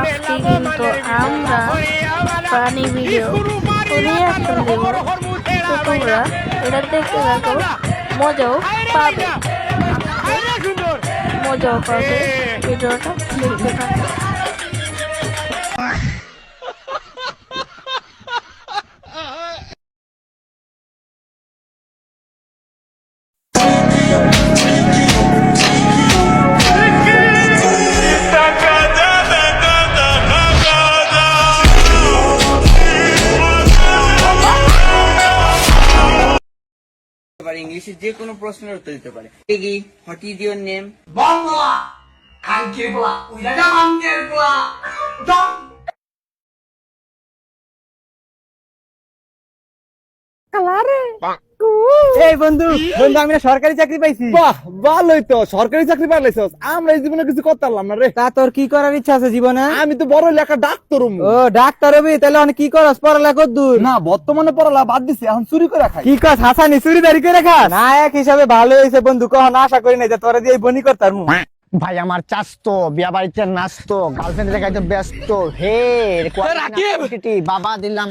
আজকে কিন্তু আমরা ফানি ভিডিও করিয়ে একটা দেব, তো তোমরা এটা দেখতে থাকো, মজাও পাবে, মজাও পাবে, ভিডিওটা দেখতে থাকো। ইংলিশে যে কোনো প্রশ্নের উত্তর দিতে পারে। What is your name? Bangla কালকে বলা ওইটা মানদের বলা এই বন্ধু বন্ধু আমি না সরকারি চাকরি পাইছি। বাহ ভালোই তো, সরকারি চাকরি পাইলাইছস। আমরা এই জীবনে কিছু করতে পারলাম না রে। তা তোর কি করার ইচ্ছা আছে জীবনে? আমি তো বড় লেখা ডাক্তার হবো। ও ডাক্তার হবি, তাহলে অনেক কি করস? পড়ালেখা কত দূর? না বর্তমানে পড়ালা বাদ দিছি, এখন চুরি করে খাই। কি কস হাসানি চুরিদারি করে খাস? নায়ক হিসাবে ভালো হয়েছে বন্ধু, কখন আশা করি নাই যে তোরা দিয়ে বনি করতাম। ভাই আমার চাস্তো বিয়া বাড়িতে নাচতো, গার্লফ্রেন্ড দেখাইতে ব্যস্ত। হে বাবা দিলাম।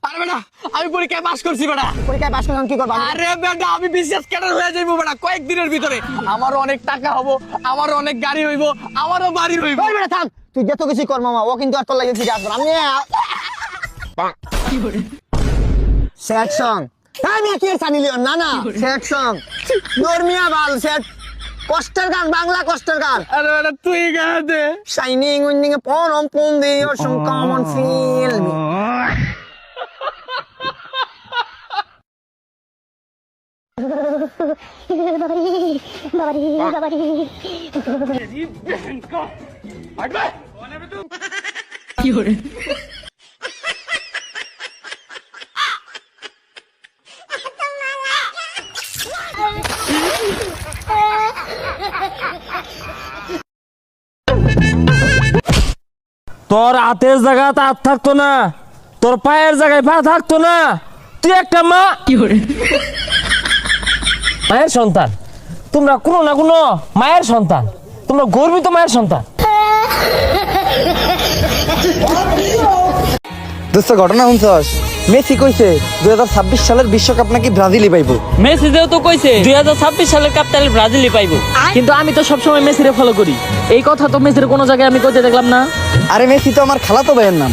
আরে বেটা আমি পরীক্ষায় পাস করছি বেটা। পরীক্ষায় পাস করলাম কি করবা? আরে বেটা আমি বিশেষ ক্যাডার হয়ে যাইবো বেটা কয়েকদিনের ভিতরে। আমারও অনেক টাকা হবো, আমারও অনেক গাড়ি হইবো, আমারও বাড়ি হইবো। ওই বেটা থাম, তুই যত কিছু কর মামা, ও কিন্তু আর তোর লাগে ফিরে আসবে না। আমি স্যাড সং, আমি কি সানি লিওন না না স্যাড সং নরমিয়া বাল স্যাড কষ্টের গান, বাংলা কষ্টের গান। আরে বেটা তুই গায়ে দে। শাইনিং উইন্ডিং এ পরম পম দি ওর সম কমন ফিল মি। তোর হাতের জায়গায় হাত থাকতো না, তোর পায়ের জায়গায় পা থাকতো না। তুই একটা মা, মায়ের সন্তান। তোমরা কোনো না কোনো মায়ের সন্তান, তোমরা গর্বিত মায়ের সন্তান। দোস্ত ঘটনা শুনছস? মেসি কইছে 2026 সালের বিশ্বকাপ নাকি ব্রাজিলই পাইবো। মেসি যেহেতু কইছে 2026 সালের কাপ তাহলে ব্রাজিলই পাইবো, কিন্তু আমি তো সবসময় মেসিরে ফলো করি। এই কথা তো মেসির কোনো জায়গায় আমি কইতে দেখলাম না। আরে মেসি তো আমার খালাতো ভাইয়ের নাম।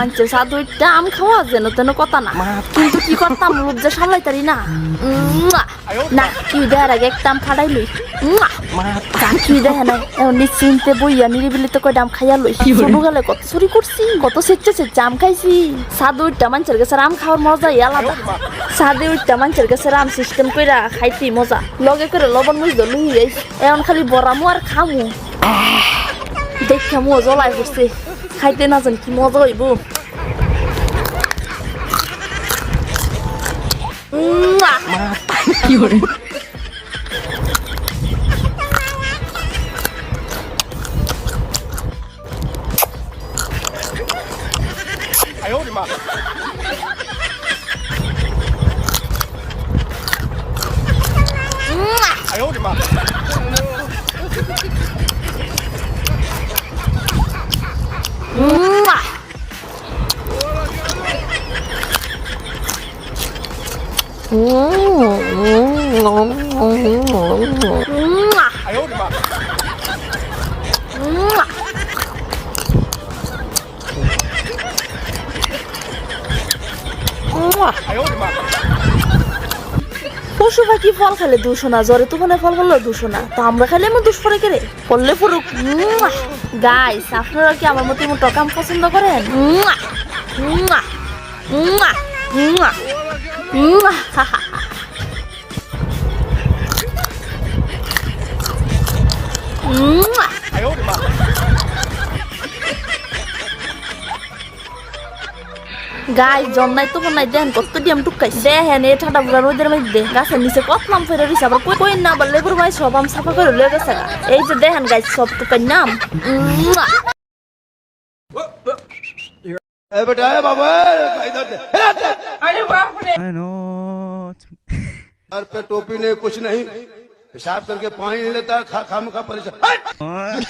মানুষের সাধুটা আম খাওয়া যেন তেন কথা না, কিন্তু কি করতাম লজ্জা সামলাইতারি না। না কি দেয়ার আগে একটা আম ফাটাই লই, কি দেখে নাই এমন নিশ্চিন্তে বইয়া নিরিবিলিতে কয়টা আম খাইয়া লই। ছোট গেলে কত চুরি করছি, কত সেচ্ছে সেচ্ছে আম খাইছি। সাধু উঠটা মানুষের কাছে আম খাওয়ার মজাই আলাদা। সাধু উঠটা মানুষের কাছে আম সিস্টেম কইরা খাইতে মজা, লগে করে লবণ মুজ লুই যাইছি। এখন খালি বরামু আর খামু, দেখে মো জ্বলাই পড়ছে, খাইতে না জানি কি মজা হইব। পশু পাখি ফল খেলে দূষণা, জ্বরে তুফানে ফল খেলে দূষণা, তো আমরা খেলে এমন দুষ পরে কেড়ে পড়লে ফুরুক। গাইস আপনারা কি আমার মতো এমন টকাম পছন্দ করেন? গাইস জন্নাই তো বন্যাই দেন কত ডিম টুকাইছে, দেখেন এই ঠান্ডা পুরা রোদের মধ্যে গাছের নিচে কত নাম ফেরে রইছে। আবার কই না আবার লেবুর ভাই সব আম সাফা করে লয়ে গেছে। এই যে দেখেন গাইস সব টুকাই নাম। बेटा बाबा इधर दे। अरे बाप रे। सर पे टोपी नहीं कुछ नहीं। पेशाब करके पानी नहीं लेता खाम खा परेशान